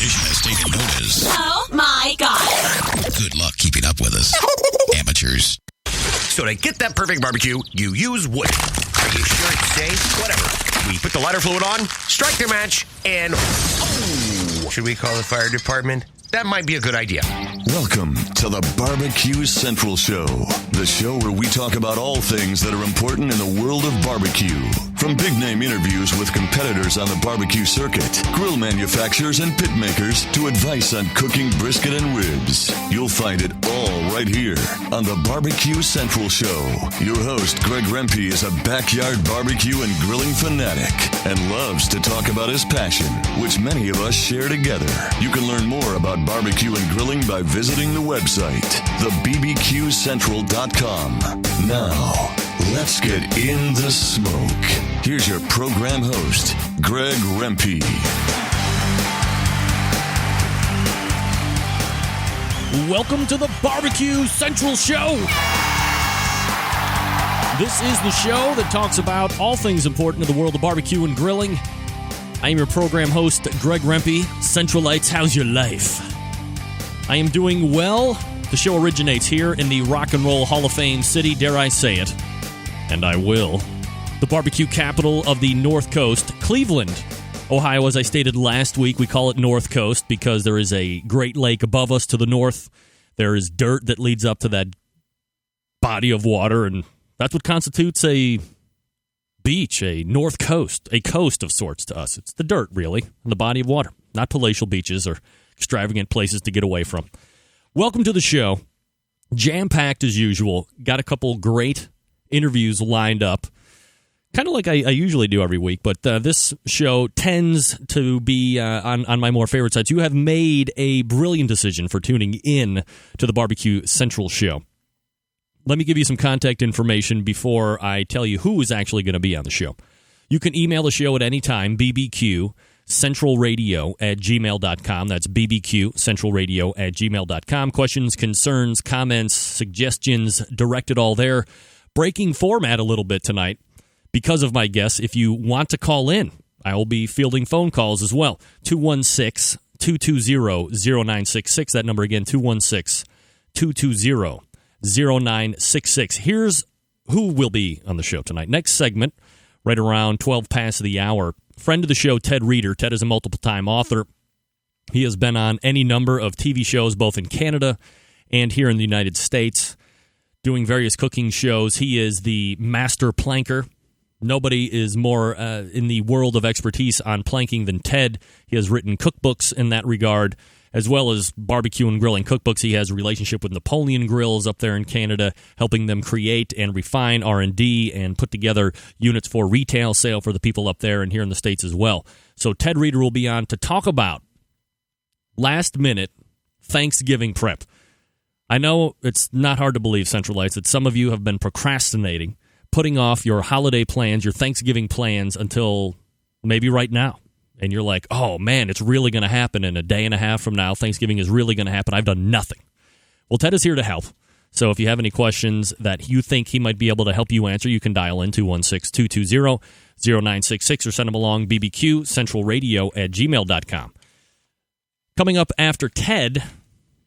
station has taken notice. Oh my God. Good luck keeping up with us, amateurs. So to get that perfect barbecue, you use wood. Are you sure it's safe? Whatever. We put the lighter fluid on, strike the match, and... Oh, should we call the fire department? That might be a good idea. Welcome to the Barbecue Central Show, the show where we talk about all things that are important in the world of barbecue. From big-name interviews with competitors on the barbecue circuit, grill manufacturers and pit makers, to advice on cooking brisket and ribs. You'll find it all right here on the Barbecue Central Show. Your host, Greg Rempe, is a backyard barbecue and grilling fanatic and loves to talk about his passion, which many of us share together. You can learn more about barbecue and grilling by visiting the website, thebbqcentral.com. Now, let's get in the smoke. Here's your program host, Greg Rempe. Welcome to the Barbecue Central Show. This is the show that talks about all things important to the world of barbecue and grilling. I am your program host, Greg Rempe. Centralites, how's your life? I am doing well. The show originates here in the Rock and Roll Hall of Fame city, dare I say it, and I will. The barbecue capital of the North Coast, Cleveland, Ohio. As I stated last week, we call it North Coast because there is a Great Lake above us to the north. There is dirt that leads up to that body of water, and that's what constitutes a beach, a North Coast, a coast of sorts to us. It's the dirt, really, and the body of water, not palatial beaches or extravagant places to get away from. Welcome to the show. Jam-packed as usual. Got a couple great interviews lined up. Kind of like I usually do every week, but this show tends to be on my more favorite sites. You have made a brilliant decision for tuning in to the Barbecue Central Show. Let me give you some contact information before I tell you who is actually going to be on the show. You can email the show at any time, bbqcentralradio@gmail.com. That's bbqcentralradio@gmail.com. Questions, concerns, comments, suggestions, directed all there. Breaking format a little bit tonight because of my guests. If you want to call in, I will be fielding phone calls as well. 216-220-0966. That number again, 216-220-0966. Here's who will be on the show tonight. Next segment, right around 12 past the hour. Friend of the show, Ted Reeder. Ted is a multiple-time author. He has been on any number of TV shows, both in Canada and here in the United States, doing various cooking shows. He is the master planker. Nobody is more in the world of expertise on planking than Ted. He has written cookbooks in that regard, as well as barbecue and grilling cookbooks. He has a relationship with Napoleon Grills up there in Canada, helping them create and refine R&D and put together units for retail sale for the people up there and here in the States as well. So Ted Reeder will be on to talk about last-minute Thanksgiving prep. I know it's not hard to believe, Centralites, that some of you have been procrastinating, putting off your holiday plans, your Thanksgiving plans until maybe right now. And you're like, oh, man, it's really going to happen in a day and a half from now. Thanksgiving is really going to happen. I've done nothing. Well, Ted is here to help. So if you have any questions that you think he might be able to help you answer, you can dial in 216-220-0966 or send him along bbqcentralradio@gmail.com. Coming up after Ted, a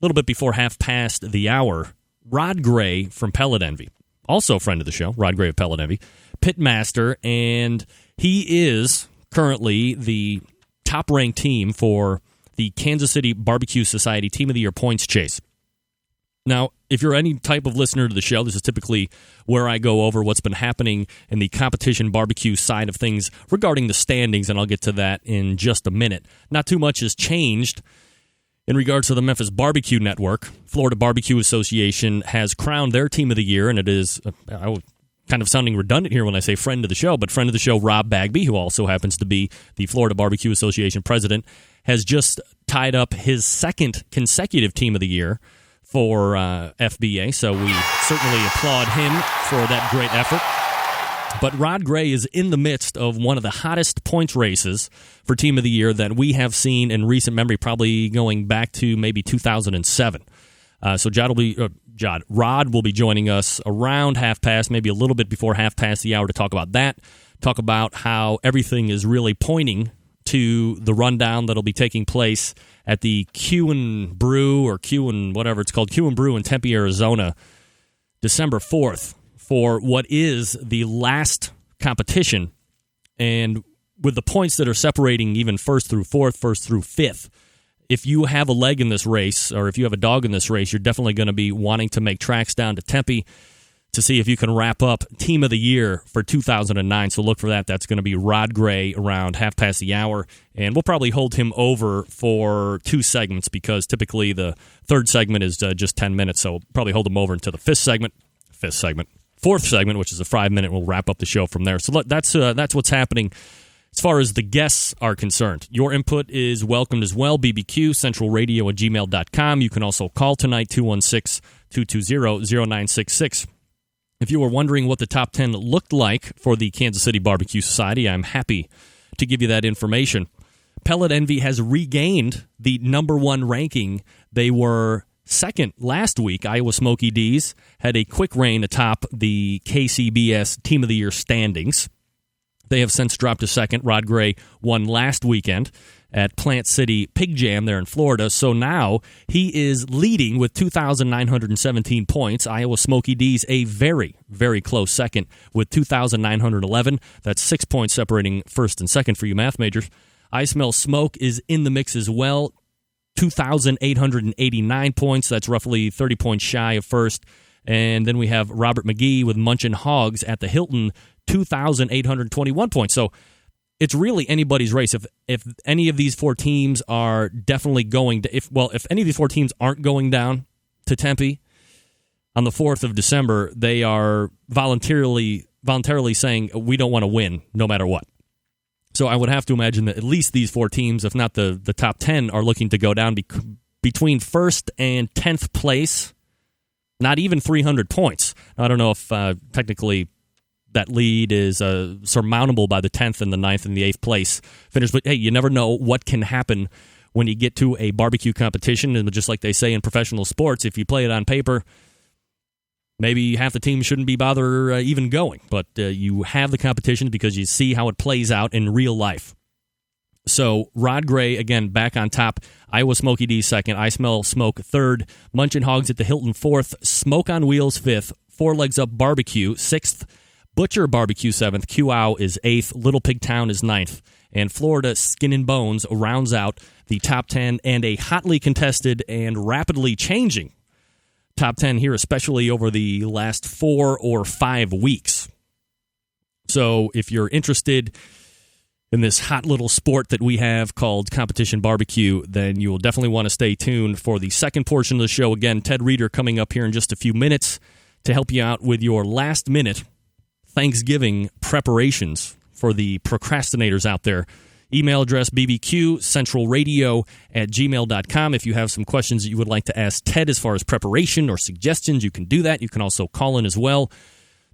little bit before half past the hour, Rod Gray from Pellet Envy. Also a friend of the show, Rod Gray of Pellet Envy, pitmaster, and he is currently the top-ranked team for the Kansas City Barbecue Society Team of the Year points chase. Now, if you're any type of listener to the show, this is typically where I go over what's been happening in the competition barbecue side of things regarding the standings, and I'll get to that in just a minute. Not too much has changed in regards to the Memphis Barbecue Network. Florida Barbecue Association has crowned their Team of the Year, and it is kind of sounding redundant here when I say friend of the show, but friend of the show, Rob Bagby, who also happens to be the Florida Barbecue Association president, has just tied up his second consecutive Team of the Year for FBA, so we certainly applaud him for that great effort. But Rod Gray is in the midst of one of the hottest points races for Team of the Year that we have seen in recent memory, probably going back to maybe 2007. So Rod will be joining us around half past, maybe a little bit before half past the hour to talk about that, talk about how everything is really pointing to the rundown that'll be taking place at the Q & Brew or Q & whatever it's called, Q & Brew in Tempe, Arizona, December 4th for what is the last competition. And with the points that are separating even first through fourth, first through fifth, if you have a leg in this race or if you have a dog in this race, you're definitely going to be wanting to make tracks down to Tempe to see if you can wrap up Team of the Year for 2009. So look for that. That's going to be Rod Gray around 1:30. And we'll probably hold him over for 2 segments because typically the third segment is just 10 minutes. So probably hold him over until the fourth segment, which is a 5-minute. We'll wrap up the show from there. So that's what's happening as far as the guests are concerned. Your input is welcomed as well. BBQ, centralradio@gmail.com. You can also call tonight, 216-220-0966. If you were wondering what the top 10 looked like for the Kansas City Barbecue Society, I'm happy to give you that information. Pellet Envy has regained the number 1 ranking. They were second last week. Iowa Smoky D's had a quick reign atop the KCBS Team of the Year standings. They have since dropped to second. Rod Gray won last weekend at Plant City Pig Jam there in Florida. So now he is leading with 2,917 points. Iowa Smoky D's a very, very close second with 2,911. That's 6 points separating first and second for you math majors. I Smell Smoke is in the mix as well. 2,889 points. That's roughly 30 points shy of first. And then we have Robert McGee with Munchin' Hogs at the Hilton, 2,821 points. So it's really anybody's race. If any of these 4 teams are definitely going to, if any of these 4 teams aren't going down to Tempe on the 4th of December, they are voluntarily saying we don't want to win no matter what. So I would have to imagine that at least these 4 teams, if not the top 10, are looking to go down between first and 10th place. Not even 300 points. I don't know if technically that lead is surmountable by the 10th and the 9th and the 8th place finish. But, hey, you never know what can happen when you get to a barbecue competition. And just like they say in professional sports, if you play it on paper, maybe half the team shouldn't be bother even going. But you have the competition because you see how it plays out in real life. So Rod Gray, again, back on top. Iowa Smoky D second. I Smell Smoke third. Munchin' Hogs at the Hilton fourth. Smoke on Wheels fifth. Four Legs Up Barbecue sixth. Butcher Barbecue 7th, QOW is 8th, Little Pig Town is 9th, and Florida Skin and Bones rounds out the top 10 and a hotly contested and rapidly changing top 10 here, especially over the last 4 or 5 weeks. So if you're interested in this hot little sport that we have called Competition Barbecue, then you will definitely want to stay tuned for the second portion of the show. Again, Ted Reeder coming up here in just a few minutes to help you out with your last-minute Thanksgiving preparations for the procrastinators out there. Email address bbqcentralradio@gmail.com. If you have some questions that you would like to ask Ted as far as preparation or suggestions, you can do that. You can also call in as well.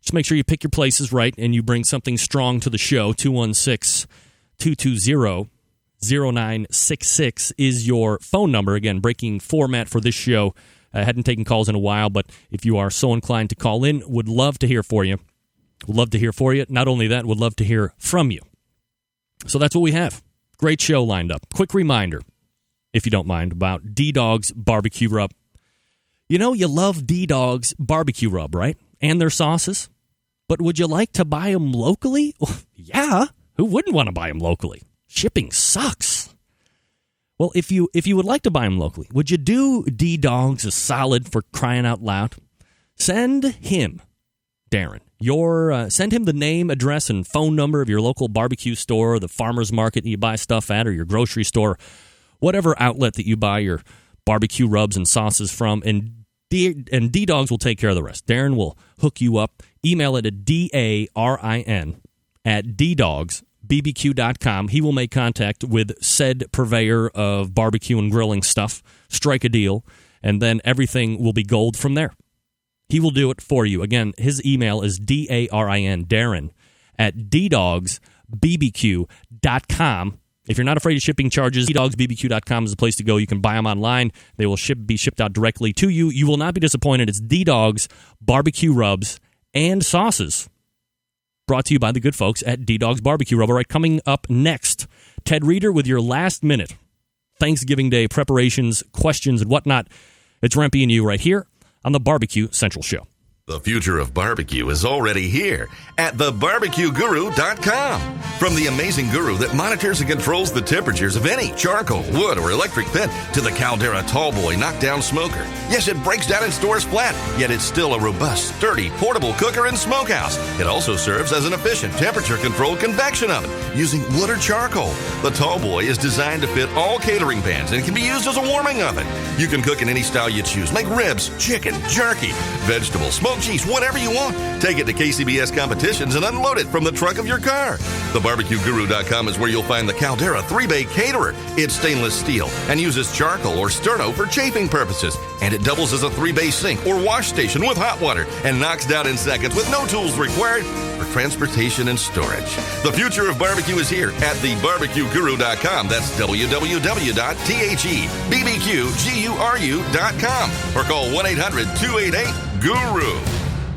Just make sure you pick your places right and you bring something strong to the show. 216-220-0966 is your phone number. Again, breaking format for this show. I hadn't taken calls in a while, but if you are so inclined to call in, would love to hear for you. Would love to hear for you. Not only that, would love to hear from you. So that's what we have. Great show lined up. Quick reminder, if you don't mind, about D-Dog's Barbecue Rub. You know you love D-Dog's Barbecue Rub, right? And their sauces. But would you like to buy them locally? Well, yeah. Who wouldn't want to buy them locally? Shipping sucks. Well, if you would like to buy them locally, would you do D-Dog's a solid for crying out loud? Send him, Darren, send him the name, address, and phone number of your local barbecue store, the farmer's market that you buy stuff at, or your grocery store, whatever outlet that you buy your barbecue rubs and sauces from, and D-Dogs will take care of the rest. Darren will hook you up. Email it at darin@ddogsbbq.com. He will make contact with said purveyor of barbecue and grilling stuff, strike a deal, and then everything will be gold from there. He will do it for you. Again, his email is Darren@ddogsbbq.com. If you're not afraid of shipping charges, ddogsbbq.com is the place to go. You can buy them online. They will be shipped out directly to you. You will not be disappointed. It's D-Dogs Barbecue Rubs and Sauces. Brought to you by the good folks at D-Dogs Barbecue Rub. All right, coming up next, Ted Reeder with your last-minute Thanksgiving Day preparations, questions, and whatnot. It's Rempe and you right here on the Barbecue Central Show. The future of barbecue is already here at thebarbecueguru.com. From the amazing guru that monitors and controls the temperatures of any charcoal, wood, or electric pit to the Caldera Tallboy knockdown smoker. Yes, it breaks down and stores flat, yet it's still a robust, sturdy, portable cooker and smokehouse. It also serves as an efficient temperature-controlled convection oven using wood or charcoal. The Tallboy is designed to fit all catering pans and can be used as a warming oven. You can cook in any style you choose. Make ribs, chicken, jerky, vegetables, smoked cheese, whatever you want. Take it to KCBS competitions and unload it from the trunk of your car. TheBarbecueGuru.com is where you'll find the Caldera 3-Bay Caterer. It's stainless steel and uses charcoal or sterno for chafing purposes. And it doubles as a 3-bay sink or wash station with hot water and knocks down in seconds with no tools required for transportation and storage. The future of barbecue is here at TheBarbecueGuru.com. That's www.thebbqguru.com or call 1-800-288-GURU.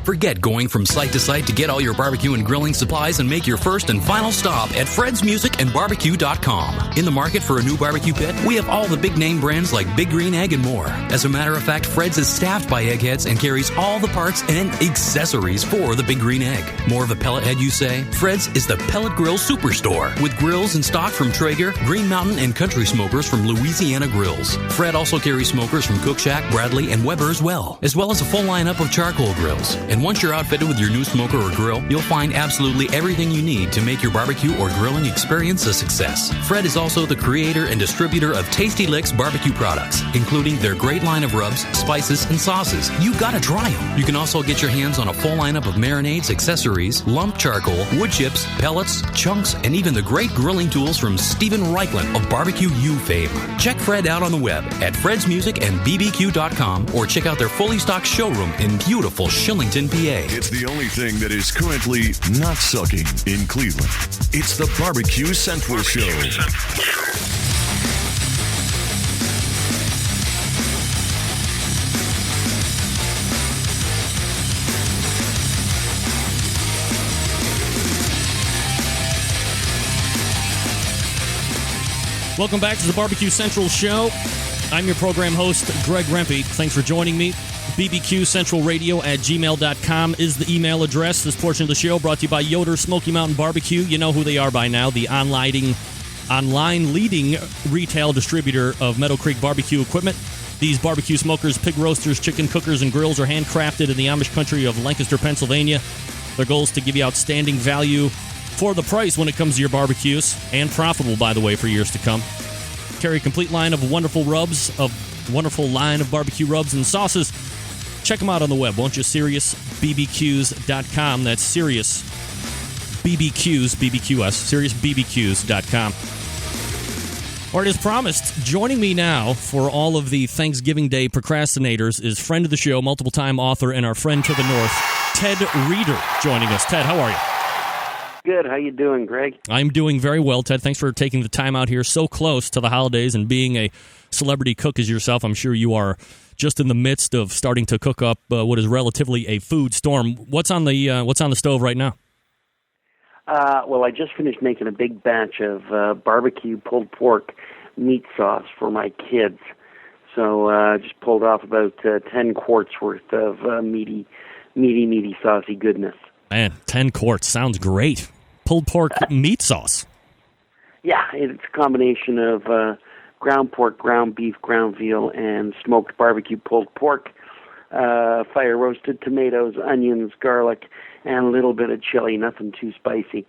Forget going from site to site to get all your barbecue and grilling supplies and make your first and final stop at fredsmusicandbarbecue.com. In the market for a new barbecue pit, we have all the big name brands like Big Green Egg and more. As a matter of fact, Fred's is staffed by eggheads and carries all the parts and accessories for the Big Green Egg. More of a pellet head, you say? Fred's is the pellet grill superstore with grills in stock from Traeger, Green Mountain, and Country Smokers from Louisiana Grills. Fred also carries smokers from Cook Shack, Bradley, and Weber as well as a full lineup of charcoal grills. And once you're outfitted with your new smoker or grill, you'll find absolutely everything you need to make your barbecue or grilling experience a success. Fred is also the creator and distributor of Tasty Licks barbecue products, including their great line of rubs, spices, and sauces. You gotta try them. You can also get your hands on a full lineup of marinades, accessories, lump charcoal, wood chips, pellets, chunks, and even the great grilling tools from Stephen Reichland of Barbecue U fame. Check Fred out on the web at fredsmusicandbbq.com or check out their fully stocked showroom in beautiful Shillington, PA. It's the only thing that is currently not sucking in Cleveland. It's the Barbecue Central Show. Welcome back to the Barbecue Central Show. I'm your program host, Greg Rempe. Thanks for joining me. bbqcentralradio@gmail.com is the email address. This portion of the show brought to you by Yoder Smoky Mountain Barbecue. You know who they are by now, the online leading retail distributor of Meadow Creek barbecue equipment. These barbecue smokers, pig roasters, chicken cookers, and grills are handcrafted in the Amish country of Lancaster, Pennsylvania. Their goal is to give you outstanding value for the price when it comes to your barbecues, and profitable, by the way, for years to come. Carry a complete line of wonderful line of barbecue rubs and sauces. Check them out on the web, won't you? SeriousBBQs.com. That's Serious BBQs, BBQS, SeriousBBQs.com. All right, as promised, joining me now for all of the Thanksgiving Day procrastinators is friend of the show, multiple-time author, and our friend to the north, Ted Reeder, joining us. Ted, how are you? Good. How you doing, Greg? I'm doing very well, Ted. Thanks for taking the time out here so close to the holidays, and being a celebrity cook as yourself, I'm sure you are just in the midst of starting to cook up what is relatively a food storm. What's on the stove right now? Well, I just finished making a big batch of barbecue pulled pork meat sauce for my kids. So just pulled off about 10 quarts worth of meaty, saucy goodness. Man, 10 quarts. Sounds great. Pulled pork meat sauce. Yeah, it's a combination of ground pork, ground beef, ground veal, and smoked barbecue pulled pork, fire roasted tomatoes, onions, garlic, and a little bit of chili, nothing too spicy.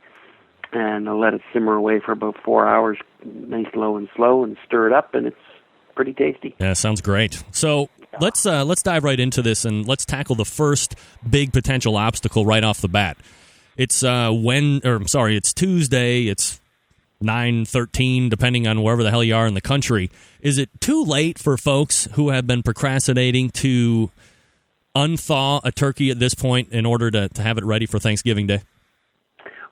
And I'll let it simmer away for about 4 hours, nice low and slow, and stir it up, and it's pretty tasty. Yeah, sounds great. So let's dive right into this, and let's tackle the first big potential obstacle right off the bat. It's it's Tuesday. It's 9:13, depending on wherever the hell you are in the country. Is it too late for folks who have been procrastinating to unthaw a turkey at this point in order to have it ready for Thanksgiving Day?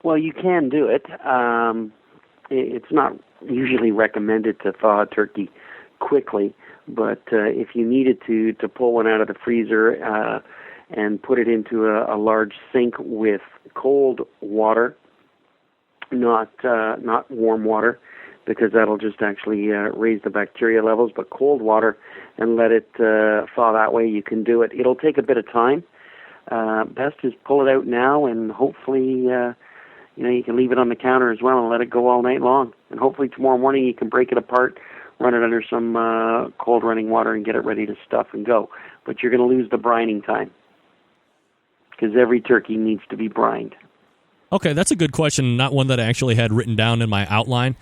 Well, you can do it. It's not usually recommended to thaw a turkey quickly, but if you needed to pull one out of the freezer and put it into a large sink with cold water, not warm water, because that'll just actually raise the bacteria levels. But cold water and let it thaw that way, you can do it. It'll take a bit of time. Best is pull it out now, and hopefully, you can leave it on the counter as well and let it go all night long. And hopefully tomorrow morning you can break it apart, run it under some cold running water, and get it ready to stuff and go. But you're going to lose the brining time, because every turkey needs to be brined. Okay, that's a good question, not one that I actually had written down in my outline.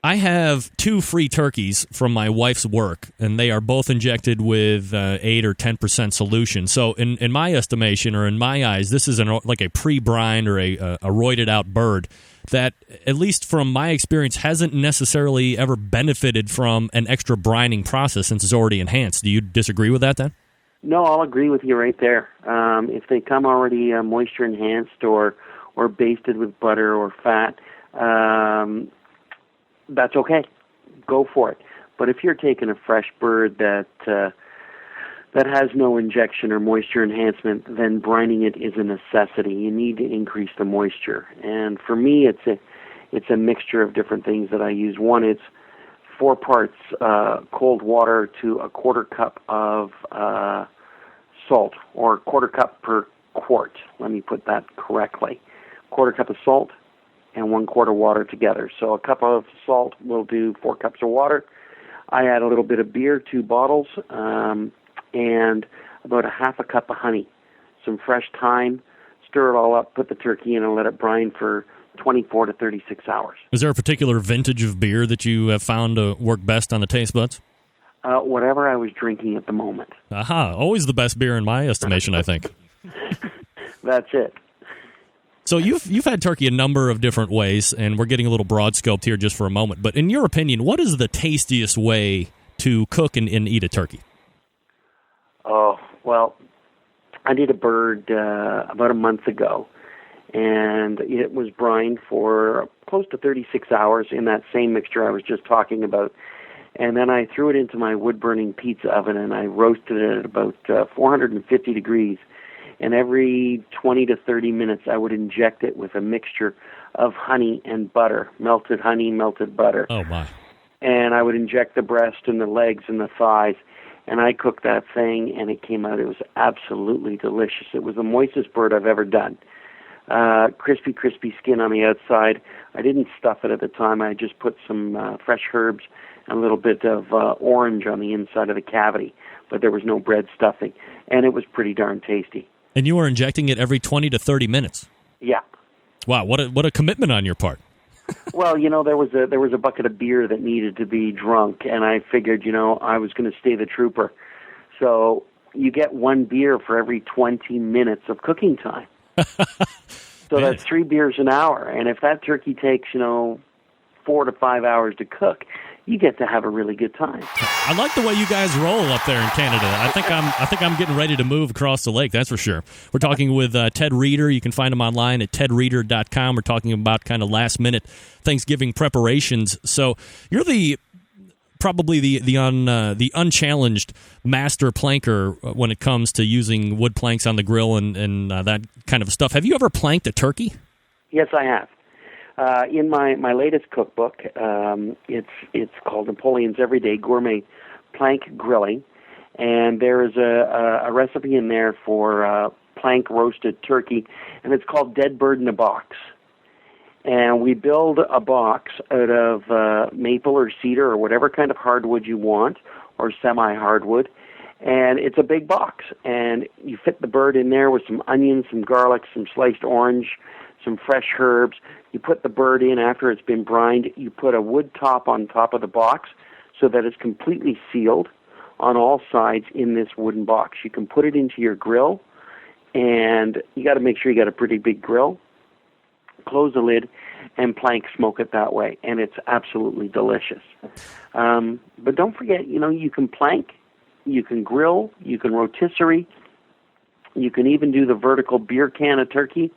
I have 2 free turkeys from my wife's work, and they are both injected with 8 or 10% solution. So in my estimation, or in my eyes, this is like a pre-brined or a roided-out bird that, at least from my experience, hasn't necessarily ever benefited from an extra brining process since it's already enhanced. Do you disagree with that, then? No, I'll agree with you right there. If they come already moisture-enhanced or basted with butter or fat, that's okay. Go for it. But if you're taking a fresh bird that has no injection or moisture enhancement, then brining it is a necessity. You need to increase the moisture. And for me, it's a mixture of different things that I use. One, it's 4 parts cold water to a quarter cup of salt, or quarter cup per quart. Let me put that correctly. Quarter cup of salt and 1 quart of water together. So a cup of salt will do 4 cups of water. I add a little bit of beer, 2 bottles, and about a half a cup of honey, some fresh thyme. Stir it all up, put the turkey in, and let it brine for 24 to 36 hours. Is there a particular vintage of beer that you have found to work best on the taste buds? Whatever I was drinking at the moment. Aha, always the best beer in my estimation, I think. That's it. So you've had turkey a number of different ways, and we're getting a little broad-scoped here just for a moment. But in your opinion, what is the tastiest way to cook and eat a turkey? Oh, well, I did a bird about a month ago, and it was brined for close to 36 hours in that same mixture I was just talking about. And then I threw it into my wood-burning pizza oven, and I roasted it at about 450 degrees. And every 20 to 30 minutes, I would inject it with a mixture of honey and butter, melted honey, melted butter. Oh, my. And I would inject the breast and the legs and the thighs. And I cooked that thing, and it came out. It was absolutely delicious. It was the moistest bird I've ever done. Crispy skin on the outside. I didn't stuff it at the time. I just put some fresh herbs and a little bit of orange on the inside of the cavity. But there was no bread stuffing. And it was pretty darn tasty. And you were injecting it every 20 to 30 minutes? Yeah. Wow, what a commitment on your part. Well, there was a bucket of beer that needed to be drunk, and I figured, I was going to stay the trooper. So you get 1 beer for every 20 minutes of cooking time. So that's 3 beers an hour, and if that turkey takes, 4 to 5 hours to cook, you get to have a really good time. I like the way you guys roll up there in Canada. I think I'm getting ready to move across the lake, that's for sure. We're talking with Ted Reeder. You can find him online at tedreeder.com. We're talking about kind of last-minute Thanksgiving preparations. So you're probably the unchallenged master planker when it comes to using wood planks on the grill and that kind of stuff. Have you ever planked a turkey? Yes, I have. In my latest cookbook, it's called Napoleon's Everyday Gourmet Plank Grilling, and there is a recipe in there for plank roasted turkey, and it's called Dead Bird in a Box. And we build a box out of maple or cedar or whatever kind of hardwood you want, or semi-hardwood, and it's a big box. And you fit the bird in there with some onions, some garlic, some sliced orange, some fresh herbs. You put the bird in after it's been brined. You put a wood top on top of the box so that it's completely sealed on all sides in this wooden box. You can put it into your grill, and you got to make sure you got a pretty big grill. Close the lid and plank smoke it that way, and it's absolutely delicious. But don't forget, you can plank, you can grill, you can rotisserie, you can even do the vertical beer can of turkey,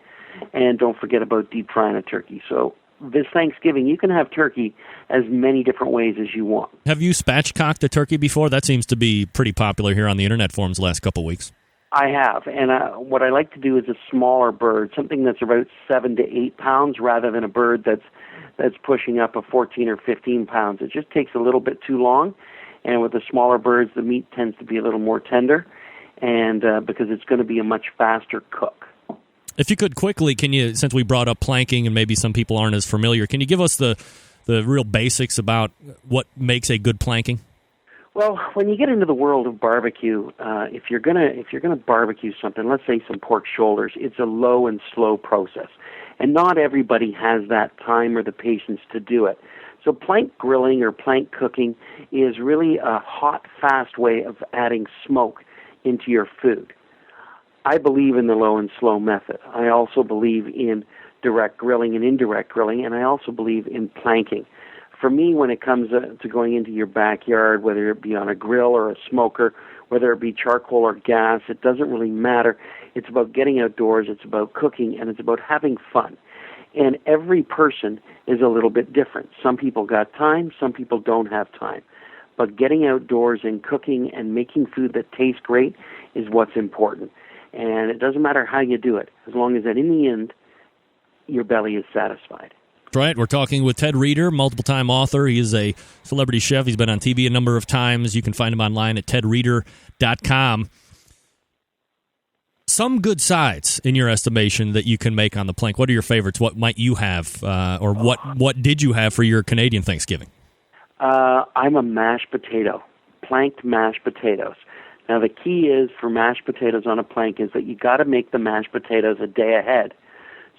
and don't forget about deep frying a turkey. So this Thanksgiving, you can have turkey as many different ways as you want. Have you spatchcocked a turkey before? That seems to be pretty popular here on the internet forums the last couple of weeks. I have, and what I like to do is a smaller bird, something that's about 7 to 8 pounds, rather than a bird that's that's pushing up a 14 or 15 pounds. It just takes a little bit too long, and with the smaller birds, the meat tends to be a little more tender, and because it's going to be a much faster cook. If you could quickly, can you, since we brought up planking and maybe some people aren't as familiar, can you give us the real basics about what makes a good planking? Well, when you get into the world of barbecue, if you're gonna barbecue something, let's say some pork shoulders, it's a low and slow process, and not everybody has that time or the patience to do it. So plank grilling or plank cooking is really a hot, fast way of adding smoke into your food. I believe in the low and slow method. I also believe in direct grilling and indirect grilling, and I also believe in planking. For me, when it comes to going into your backyard, whether it be on a grill or a smoker, whether it be charcoal or gas, it doesn't really matter. It's about getting outdoors, it's about cooking, and it's about having fun. And every person is a little bit different. Some people got time, some people don't have time. But getting outdoors and cooking and making food that tastes great is what's important. And it doesn't matter how you do it, as long as that in the end, your belly is satisfied. That's right. We're talking with Ted Reeder, multiple-time author. He is a celebrity chef. He's been on TV a number of times. You can find him online at tedreeder.com. Some good sides, in your estimation, that you can make on the plank. What are your favorites? What might you have, or what did you have for your Canadian Thanksgiving? I'm a mashed potato, planked mashed potatoes. Now, the key is for mashed potatoes on a plank is that you got to make the mashed potatoes a day ahead.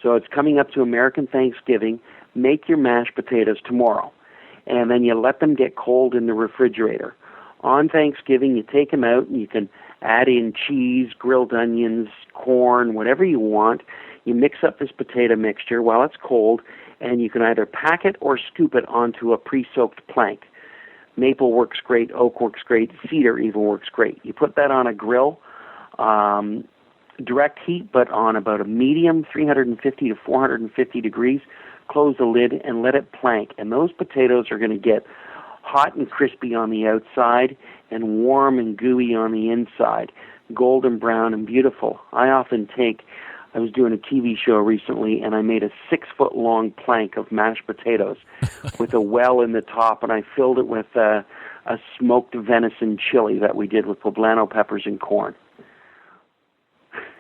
So it's coming up to American Thanksgiving. Make your mashed potatoes tomorrow, and then you let them get cold in the refrigerator. On Thanksgiving, you take them out, and you can add in cheese, grilled onions, corn, whatever you want. You mix up this potato mixture while it's cold, and you can either pack it or scoop it onto a pre-soaked plank. Maple works great, oak works great, cedar even works great. You put that on a grill, direct heat, but on about a medium, 350 to 450 degrees. Close the lid and let it plank. And those potatoes are going to get hot and crispy on the outside and warm and gooey on the inside, golden brown and beautiful. I was doing a TV show recently, and I made a 6-foot-long plank of mashed potatoes with a well in the top, and I filled it with a smoked venison chili that we did with poblano peppers and corn.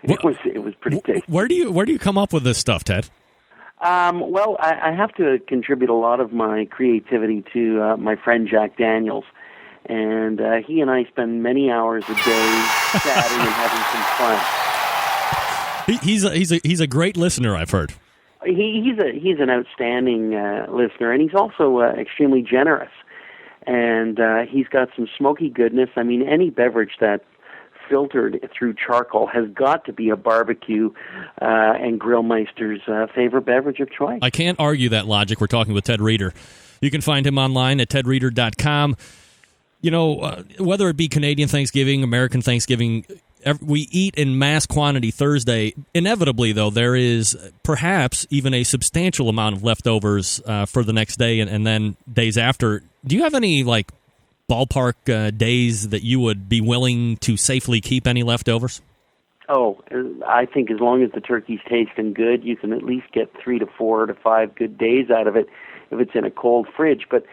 It was pretty tasty. Where do you come up with this stuff, Ted? Well, I have to contribute a lot of my creativity to my friend Jack Daniels, and he and I spend many hours a day chatting and having some fun. He's a great listener, I've heard. He's an outstanding listener, and he's also extremely generous. And he's got some smoky goodness. I mean, any beverage that's filtered through charcoal has got to be a barbecue and Grillmeister's favorite beverage of choice. I can't argue that logic. We're talking with Ted Reeder. You can find him online at tedreeder.com. You know, whether it be Canadian Thanksgiving, American Thanksgiving, we eat in mass quantity Thursday. Inevitably, though, there is perhaps even a substantial amount of leftovers for the next day and then days after. Do you have any, ballpark days that you would be willing to safely keep any leftovers? Oh, I think as long as the turkey's tasting good, you can at least get 3 to 4 to 5 good days out of it if it's in a cold fridge. But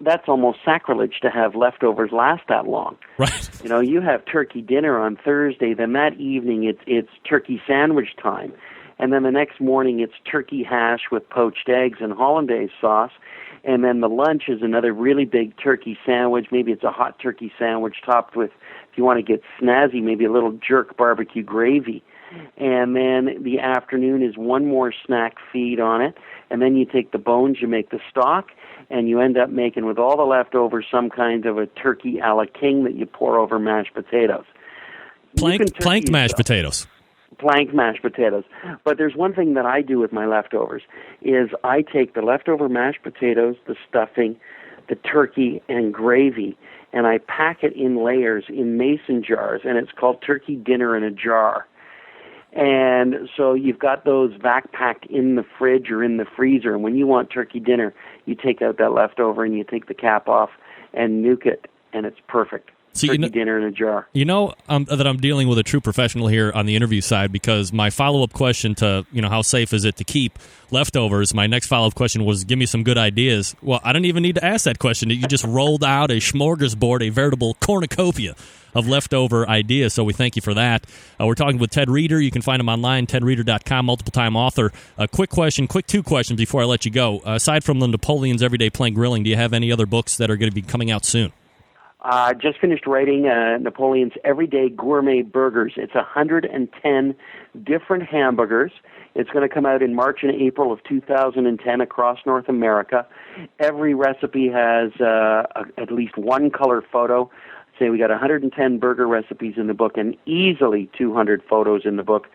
that's almost sacrilege to have leftovers last that long. Right. You know, you have turkey dinner on Thursday, then that evening it's turkey sandwich time. And then the next morning it's turkey hash with poached eggs and hollandaise sauce. And then the lunch is another really big turkey sandwich. Maybe it's a hot turkey sandwich topped with, if you want to get snazzy, maybe a little jerk barbecue gravy. And then the afternoon is one more snack feed on it. And then you take the bones, you make the stock, and you end up making, with all the leftovers, some kind of a turkey a la king that you pour over mashed potatoes. Planked mashed potatoes. Planked mashed potatoes. But there's one thing that I do with my leftovers, is I take the leftover mashed potatoes, the stuffing, the turkey, and gravy, and I pack it in layers in mason jars, and it's called turkey dinner in a jar. And so you've got those vac-packed in the fridge or in the freezer, and when you want turkey dinner, you take out that leftover and you take the cap off and nuke it, and it's perfect. See, turkey dinner in a jar. You know that I'm dealing with a true professional here on the interview side, because my follow-up question to, how safe is it to keep leftovers, my next follow-up question was, give me some good ideas. Well, I didn't even need to ask that question. You just rolled out a smorgasbord, a veritable cornucopia of leftover ideas, so we thank you for that. We're talking with Ted Reeder. You can find him online, tedreeder.com, multiple-time author. Quick two questions before I let you go. Aside from the Napoleon's Everyday Plain Grilling, do you have any other books that are going to be coming out soon? Just finished writing Napoleon's Everyday Gourmet Burgers. It's 110 different hamburgers. It's going to come out in March and April of 2010 across North America. Every recipe has at least one color photo. Say we got 110 burger recipes in the book and easily 200 photos in the book.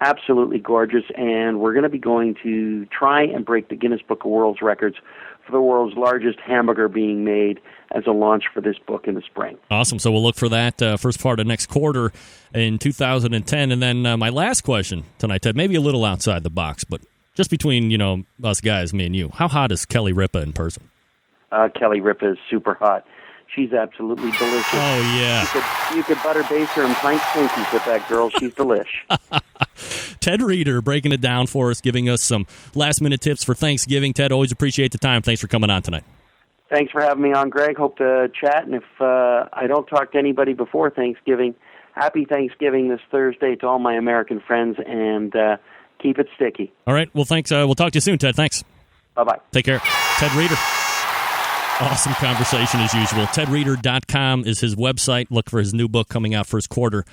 Absolutely gorgeous, and we're going to be going to try and break the Guinness Book of World Records for the world's largest hamburger being made as a launch for this book in the spring. Awesome. So we'll look for that first part of next quarter in 2010. And then my last question tonight, Ted, maybe a little outside the box, but just between, us guys, me and you, how hot is Kelly Ripa in person? Kelly Ripa is super hot. She's absolutely delicious. Oh, yeah. You could butter base her and plank Twinkies with that girl. She's delish. Ted Reeder breaking it down for us, giving us some last-minute tips for Thanksgiving. Ted, always appreciate the time. Thanks for coming on tonight. Thanks for having me on, Greg. Hope to chat. And if I don't talk to anybody before Thanksgiving, happy Thanksgiving this Thursday to all my American friends, and keep it sticky. All right. Well, thanks. We'll talk to you soon, Ted. Thanks. Bye-bye. Take care. Ted Reeder. Awesome conversation as usual. TedReeder.com is his website. Look for his new book coming out first quarter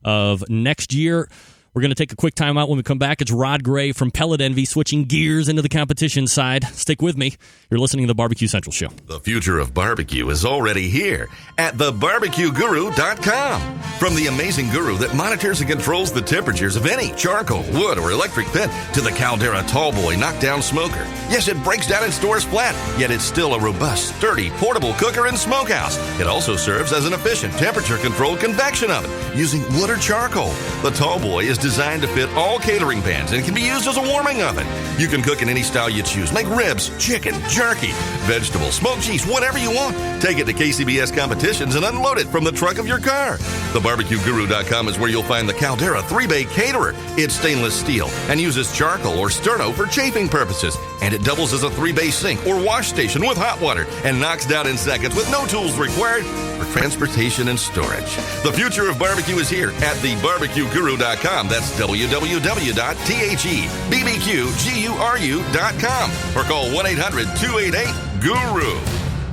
of next year. We're going to take a quick time out. When we come back, it's Rod Gray from Pellet Envy switching gears into the competition side. Stick with me. You're listening to the Barbecue Central Show. The future of barbecue is already here at thebarbecueguru.com. From the amazing guru that monitors and controls the temperatures of any charcoal, wood, or electric pit to the Caldera Tallboy knockdown smoker. Yes, it breaks down and stores flat, yet it's still a robust, sturdy, portable cooker and smokehouse. It also serves as an efficient temperature-controlled convection oven using wood or charcoal. The Tallboy is designed to fit all catering pans and can be used as a warming oven. You can cook in any style you choose. Make ribs, chicken, jerky, vegetables, smoked cheese, whatever you want. Take it to KCBS competitions and unload it from the trunk of your car. TheBarbecueGuru.com is where you'll find the Caldera 3-Bay Caterer. It's stainless steel and uses charcoal or sterno for chafing purposes. And it doubles as a 3-bay sink or wash station with hot water and knocks down in seconds with no tools required for transportation and storage. The future of barbecue is here at thebarbecueguru.com. That's www.thebbqguru.com or call 1-800-288-GURU.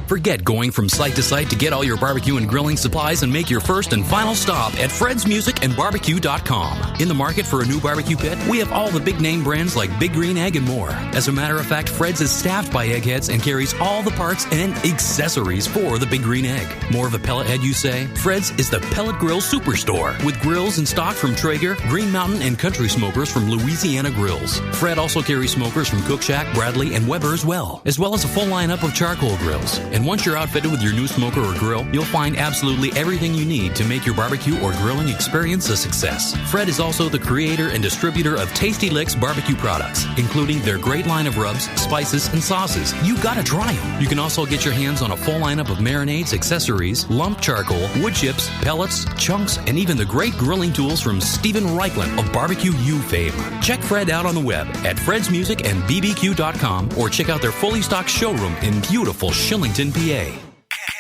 Forget going from site to site to get all your barbecue and grilling supplies and make your first and final stop at fredsmusicandbarbecue.com. In the market for a new barbecue pit, we have all the big name brands like Big Green Egg and more. As a matter of fact, Fred's is staffed by eggheads and carries all the parts and accessories for the Big Green Egg. More of a pellet head, you say? Fred's is the pellet grill superstore with grills in stock from Traeger, Green Mountain, and Country Smokers from Louisiana Grills. Fred also carries smokers from Cook Shack, Bradley, and Weber as well as a full lineup of charcoal grills. And once you're outfitted with your new smoker or grill, you'll find absolutely everything you need to make your barbecue or grilling experience a success. Fred is also the creator and distributor of Tasty Licks barbecue products, including their great line of rubs, spices, and sauces. You gotta try them. You can also get your hands on a full lineup of marinades, accessories, lump charcoal, wood chips, pellets, chunks, and even the great grilling tools from Stephen Reichland of Barbecue U fame. Check Fred out on the web at fredsmusicandbbq.com or check out their fully stocked showroom in beautiful Shillington, PA.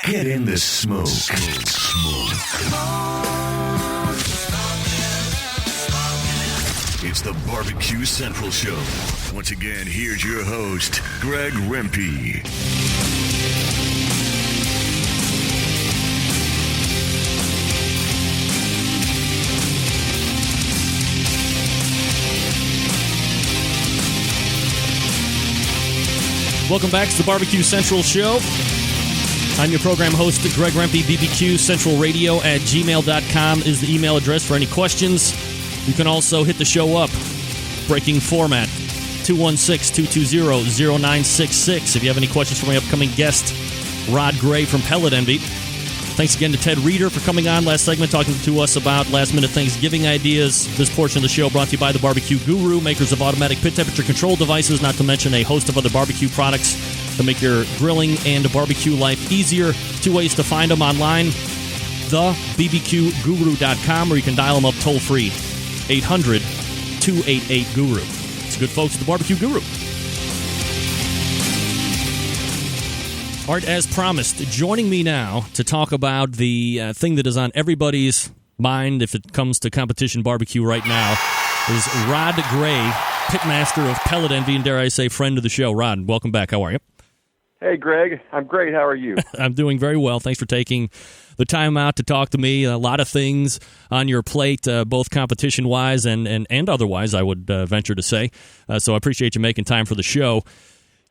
Get in the smoke. It's the Barbecue Central Show. Once again, here's your host, Greg Rempe. Welcome back to the Barbecue Central Show. I'm your program host, Greg Rempe. BBQ Central Radio at gmail.com is the email address for any questions. You can also hit the show up. Breaking format, 216-220-0966. If you have any questions for my upcoming guest, Rod Gray from Pellet Envy. Thanks again to Ted Reeder for coming on last segment, talking to us about last-minute Thanksgiving ideas. This portion of the show brought to you by the Barbecue Guru, makers of automatic pit temperature control devices, not to mention a host of other barbecue products to make your grilling and barbecue life easier. 2 ways to find them online. thebbqguru.com, or you can dial them up toll-free, 800-288-GURU. It's good folks at the Barbecue Guru. All right, as promised, joining me now to talk about the thing that is on everybody's mind if it comes to competition barbecue right now is Rod Gray, pitmaster of Pellet Envy, and dare I say, friend of the show. Rod, welcome back. How are you? Hey, Greg. I'm great. How are you? I'm doing very well. Thanks for taking the time out to talk to me. A lot of things on your plate, both competition-wise and otherwise, I would venture to say. So I appreciate you making time for the show.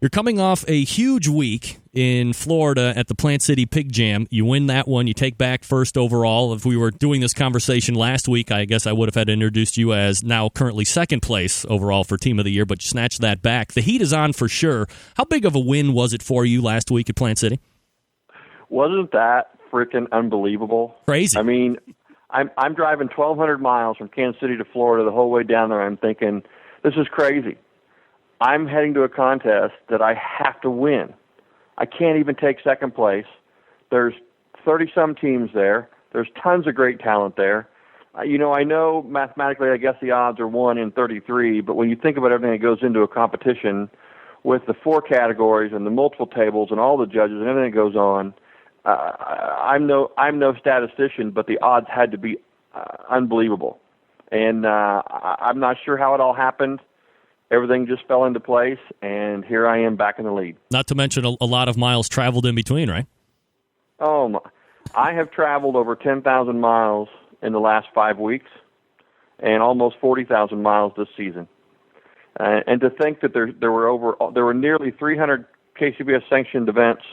You're coming off a huge week in Florida at the Plant City Pig Jam. You win that one. You take back first overall. If we were doing this conversation last week, I guess I would have had introduced you as now currently second place overall for Team of the Year, but you snatched that back. The heat is on for sure. How big of a win was it for you last week at Plant City? Wasn't that freaking unbelievable? Crazy. I mean, I'm driving 1,200 miles from Kansas City to Florida the whole way down there. I'm thinking, this is crazy. I'm heading to a contest that I have to win. I can't even take second place. There's 30-some teams there. There's tons of great talent there. I know mathematically, I guess the odds are 1 in 33, but when you think about everything that goes into a competition with the 4 categories and the multiple tables and all the judges and everything that goes on, I'm no statistician, but the odds had to be unbelievable. And I'm not sure how it all happened. Everything just fell into place, and here I am back in the lead. Not to mention a lot of miles traveled in between, right? Oh, I have traveled over 10,000 miles in the last 5 weeks and almost 40,000 miles this season. And to think that there were nearly 300 KCBS sanctioned events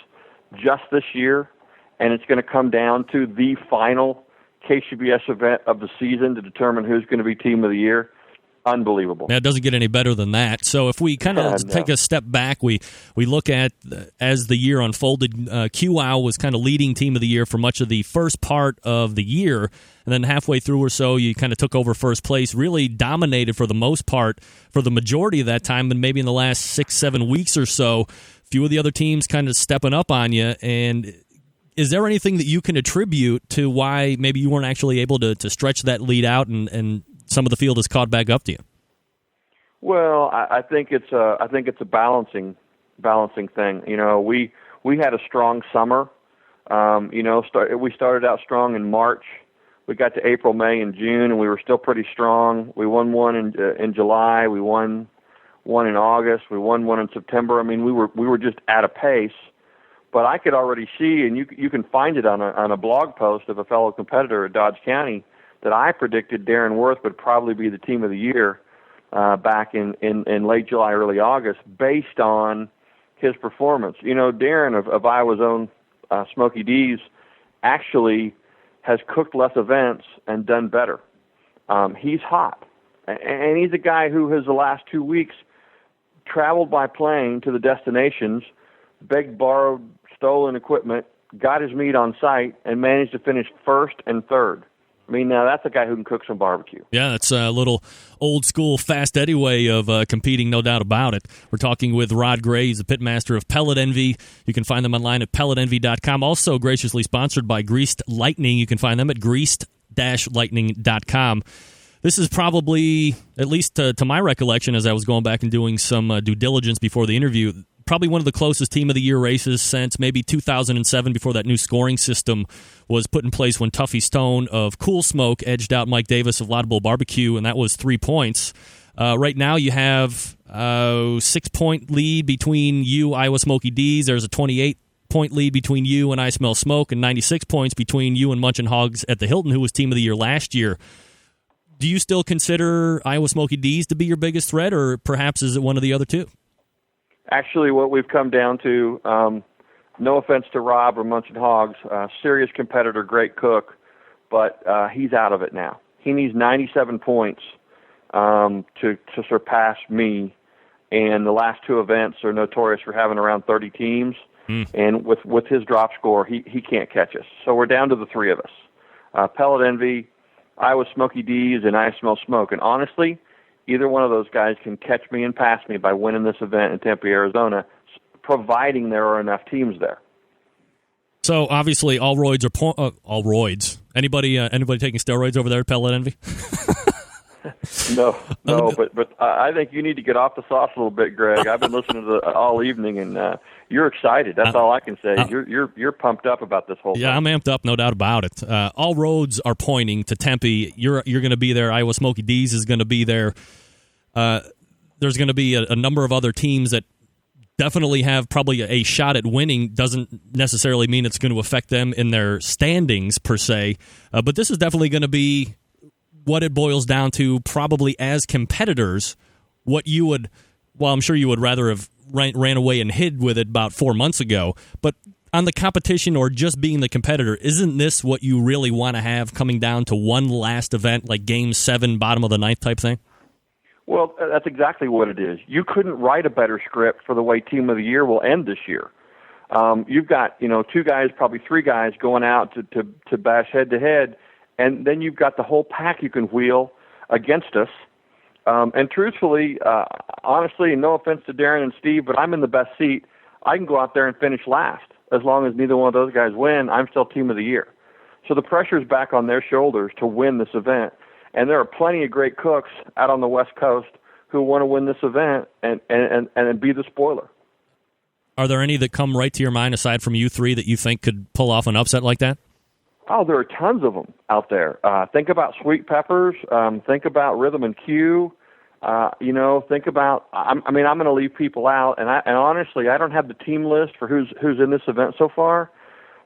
just this year, and it's going to come down to the final KCBS event of the season to determine who's going to be Team of the Year. Unbelievable. Now, it doesn't get any better than that. So if we kind of take a step back, we look at, as the year unfolded, QWOW was kind of leading Team of the Year for much of the first part of the year, and then halfway through or so, you kind of took over first place, really dominated for the most part for the majority of that time, and maybe in the last 6-7 weeks or so, a few of the other teams kind of stepping up on you. And is there anything that you can attribute to why maybe you weren't actually able to stretch that lead out and some of the field has caught back up to you? Well, I think it's a balancing thing. We had a strong summer. We started out strong in March. We got to April, May, and June, and we were still pretty strong. We won one in July. We won one in August. We won one in September. I mean, we were just at a pace. But I could already see, and you can find it on a blog post of a fellow competitor at Dodge County, that I predicted Darren Worth would probably be the Team of the Year back in late July, early August, based on his performance. Darren of Iowa's own Smoky D's actually has cooked less events and done better. He's hot. And he's a guy who has the last 2 weeks traveled by plane to the destinations, begged, borrowed, stolen equipment, got his meat on site, and managed to finish first and third. I mean, now that's a guy who can cook some barbecue. Yeah, that's a little old-school Fast Eddie way of competing, no doubt about it. We're talking with Rod Gray. He's the pitmaster of Pellet Envy. You can find them online at pelletenvy.com. Also graciously sponsored by Greased Lightning. You can find them at greased-lightning.com. This is probably, at least to my recollection, as I was going back and doing some due diligence before the interview, probably one of the closest Team of the Year races since maybe 2007, before that new scoring system was put in place, when Tuffy Stone of Cool Smoke edged out Mike Davis of Laudable Barbecue, and that was 3 points. Right now you have a 6-point lead between you, Iowa Smoky D's. There's a 28-point lead between you and I Smell Smoke, and 96 points between you and Munchin' Hogs at the Hilton, who was Team of the Year last year. Do you still consider Iowa Smoky D's to be your biggest threat, or perhaps is it one of the other two? Actually, what we've come down to, no offense to Rob or Munchin' Hogs, serious competitor, great cook, but he's out of it now. He needs 97 points to surpass me, and the last 2 events are notorious for having around 30 teams, and with his drop score, he can't catch us. So we're down to the 3 of us. Pellet Envy, Iowa Smoky D's, and I Smell Smoke. And honestly, either one of those guys can catch me and pass me by winning this event in Tempe, Arizona, providing there are enough teams there. So obviously, all roids Anybody taking steroids over there at Pellet Envy? No, but I think you need to get off the sauce a little bit, Greg. I've been listening to all evening, and you're excited. That's all I can say. You're pumped up about this whole thing. Yeah, I'm amped up, no doubt about it. All roads are pointing to Tempe. You're going to be there. Iowa Smoky D's is going to be there. There's going to be a number of other teams that definitely have probably a shot at winning. Doesn't necessarily mean it's going to affect them in their standings per se, but this is definitely going to be what it boils down to, probably as competitors, what you would, well, I'm sure you would rather have ran away and hid with it about 4 months ago, but on the competition or just being the competitor, isn't this what you really want to have coming down to one last event, like Game 7, bottom of the ninth type thing? Well, that's exactly what it is. You couldn't write a better script for the way Team of the Year will end this year. You've got, 2 guys, probably 3 guys going out to bash head-to-head, and then you've got the whole pack you can wheel against us. And truthfully, honestly, no offense to Darren and Steve, but I'm in the best seat. I can go out there and finish last. As long as neither one of those guys win, I'm still Team of the Year. So the pressure's back on their shoulders to win this event. And there are plenty of great cooks out on the West Coast who want to win this event and be the spoiler. Are there any that come right to your mind aside from you 3 that you think could pull off an upset like that? Oh, there are tons of them out there. Think about Sweet Peppers. Think about Rhythm and Q. Think about. I'm going to leave people out, and honestly, I don't have the team list for who's in this event so far.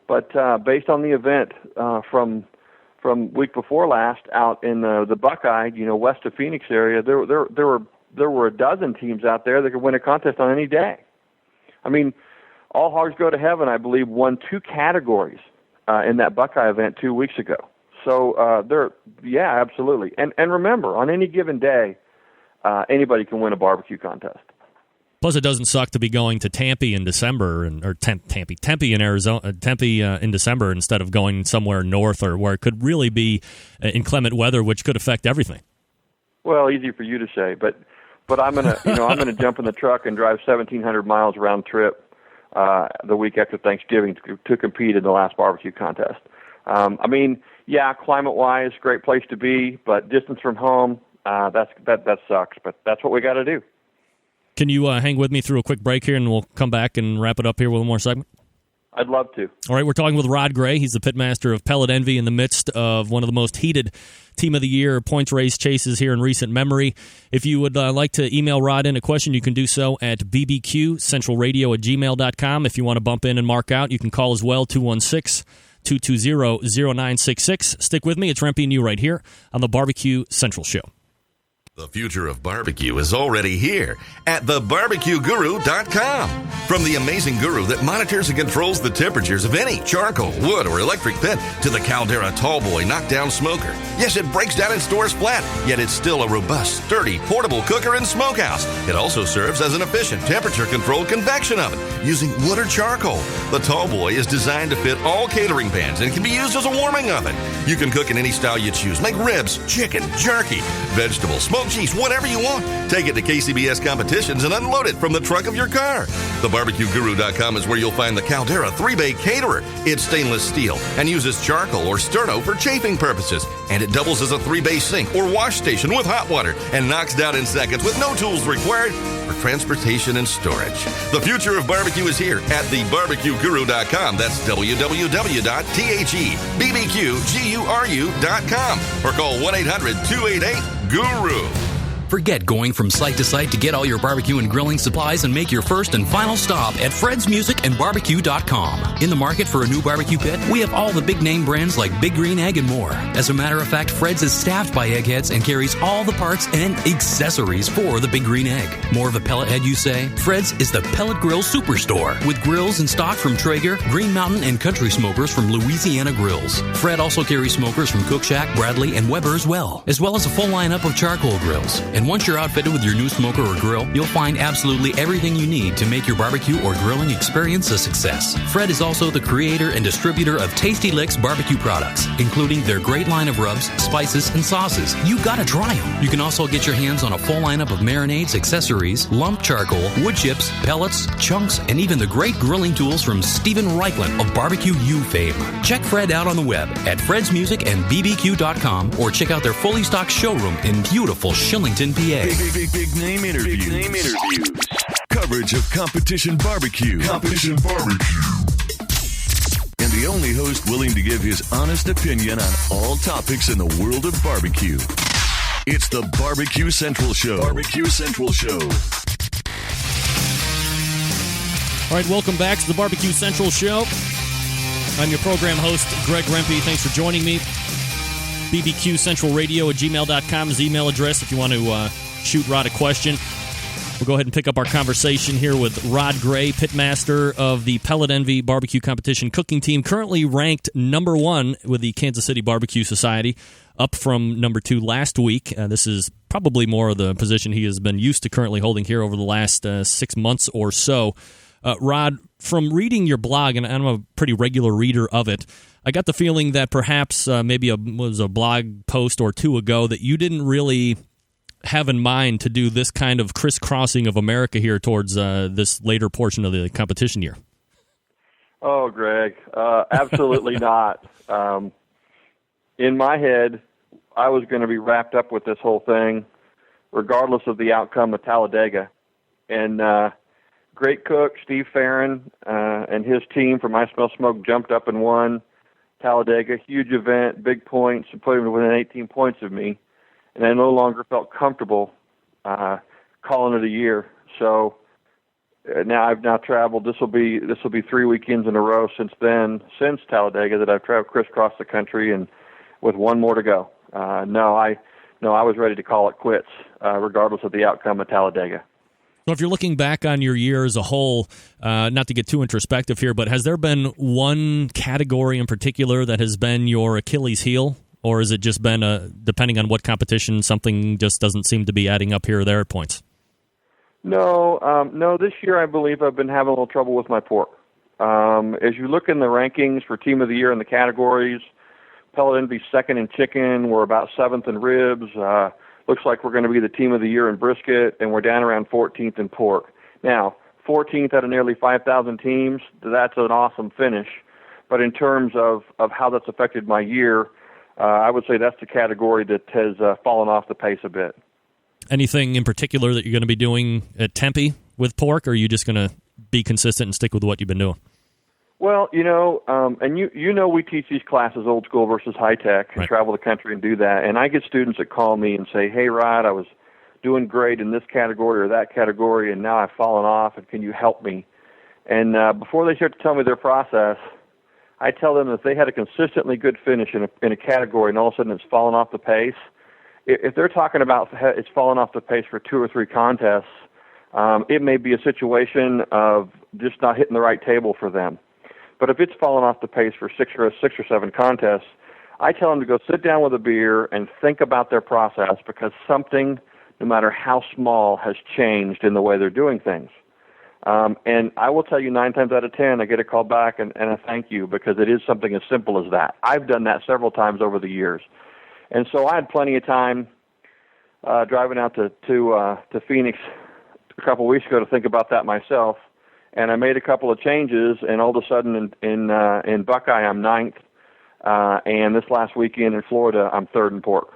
But based on the event from week before last out in the Buckeye, west of Phoenix area, there were a dozen teams out there that could win a contest on any day. I mean, All Hogs Go to Heaven, I believe, won 2 categories in that Buckeye event 2 weeks ago. So absolutely. And remember, on any given day, anybody can win a barbecue contest. Plus, it doesn't suck to be going to Tempe in December, Tempe in Arizona, Tempe in December instead of going somewhere north or where it could really be inclement weather, which could affect everything. Well, easy for you to say, but I'm gonna jump in the truck and drive 1,700 miles round trip the week after Thanksgiving to compete in the last barbecue contest. Climate-wise, great place to be, but distance from home, that sucks. But that's what we got to do. Can you hang with me through a quick break here, and we'll come back and wrap it up here with one more segment? I'd love to. All right, we're talking with Rod Gray. He's the pitmaster of Pellet Envy in the midst of one of the most heated Team of the Year points race chases here in recent memory. If you would like to email Rod in a question, you can do so at bbqcentralradio@gmail.com. If you want to bump in and mark out, you can call as well, 216-220-0966. Stick with me. It's Rempe and you right here on the Barbecue Central Show. The future of barbecue is already here at thebarbecueguru.com. From the amazing guru that monitors and controls the temperatures of any charcoal, wood, or electric pit to the Caldera Tallboy knockdown smoker. Yes, it breaks down and stores flat, yet it's still a robust, sturdy, portable cooker and smokehouse. It also serves as an efficient temperature-controlled convection oven using wood or charcoal. The Tallboy is designed to fit all catering pans and can be used as a warming oven. You can cook in any style you choose, like ribs, chicken, jerky, vegetables, smoked cheese, whatever you want. Take it to KCBS competitions and unload it from the trunk of your car. TheBarbecueGuru.com is where you'll find the Caldera 3-Bay Caterer. It's stainless steel and uses charcoal or sterno for chafing purposes. And it doubles as a 3-bay sink or wash station with hot water and knocks down in seconds with no tools required for transportation and storage. The future of barbecue is here at TheBarbecueGuru.com. That's www.thebbqguru.com or call 1-800-288-GURU. Forget going from site to site to get all your barbecue and grilling supplies and make your first and final stop at fredsmusicandbarbecue.com. In the market for a new barbecue pit, we have all the big name brands like Big Green Egg and more. As a matter of fact, Fred's is staffed by eggheads and carries all the parts and accessories for the Big Green Egg. More of a pellet head, you say? Fred's is the Pellet Grill Superstore with grills in stock from Traeger, Green Mountain, and Country Smokers from Louisiana Grills. Fred also carries smokers from Cook Shack, Bradley, and Weber as well as a full lineup of charcoal grills. And And once you're outfitted with your new smoker or grill, you'll find absolutely everything you need to make your barbecue or grilling experience a success. Fred is also the creator and distributor of Tasty Licks barbecue products, including their great line of rubs, spices, and sauces. You gotta try them. You can also get your hands on a full lineup of marinades, accessories, lump charcoal, wood chips, pellets, chunks, and even the great grilling tools from Stephen Reichland of Barbecue U fame. Check Fred out on the web at fredsmusicandbbq.com or check out their fully stocked showroom in beautiful Shillington, PA. Big name interviews. Coverage of Competition Barbecue. And the only host willing to give his honest opinion on all topics in the world of barbecue. It's the Barbecue Central Show. All right, welcome back to the Barbecue Central Show. I'm your program host, Greg Rempe. Thanks for joining me. bbqcentralradio@gmail.com is the email address if you want to shoot Rod a question. We'll go ahead and pick up our conversation here with Rod Gray, pitmaster of the Pellet Envy Barbecue Competition cooking team, currently ranked number 1 with the Kansas City Barbecue Society, up from number 2 last week. This is probably more of the position he has been used to currently holding here over the last 6 months or so. Rod, from reading your blog, and I'm a pretty regular reader of it, I got the feeling that perhaps maybe was a blog post or two ago that you didn't really have in mind to do this kind of crisscrossing of America here towards this later portion of the competition year. Oh, Greg, absolutely not. In my head, I was going to be wrapped up with this whole thing, regardless of the outcome of Talladega. And great cook, Steve Farron, and his team from I Smell Smoke jumped up and won Talladega. Huge event, big points, and put him within 18 points of me. And I no longer felt comfortable calling it a year. So now I've traveled. This will be 3 weekends in a row since Talladega, that I've traveled crisscross the country, and with one more to go. I was ready to call it quits, regardless of the outcome of Talladega. So if you're looking back on your year as a whole, not to get too introspective here, but has there been one category in particular that has been your Achilles heel? Or has it just been, depending on what competition, something just doesn't seem to be adding up here or there at points? No. This year I believe I've been having a little trouble with my pork. As you look in the rankings for Team of the Year in the categories, Pellet Envy second in chicken. We're about 7th in ribs. Looks like we're going to be the Team of the Year in brisket, and we're down around 14th in pork. Now, 14th out of nearly 5,000 teams, that's an awesome finish. But in terms of how that's affected my year, I would say that's the category that has fallen off the pace a bit. Anything in particular that you're going to be doing at Tempe with pork, or are you just going to be consistent and stick with what you've been doing? Well, and we teach these classes, old school versus high tech, and travel the country and do that. And I get students that call me and say, "Hey, Rod, I was doing great in this category or that category, and now I've fallen off, and can you help me?" And before they start to tell me their process, I tell them that if they had a consistently good finish in a category and all of a sudden it's fallen off the pace, if they're talking about it's fallen off the pace for 2 or 3 contests, it may be a situation of just not hitting the right table for them. But if it's fallen off the pace for 6 or 7 contests, I tell them to go sit down with a beer and think about their process, because something, no matter how small, has changed in the way they're doing things. And I will tell you 9 times out of 10, I get a call back and a thank you, because it is something as simple as that. I've done that several times over the years. And so I had plenty of time driving out to Phoenix a couple of weeks ago to think about that myself. And I made a couple of changes, and all of a sudden in Buckeye I'm 9th, and this last weekend in Florida I'm 3rd in pork.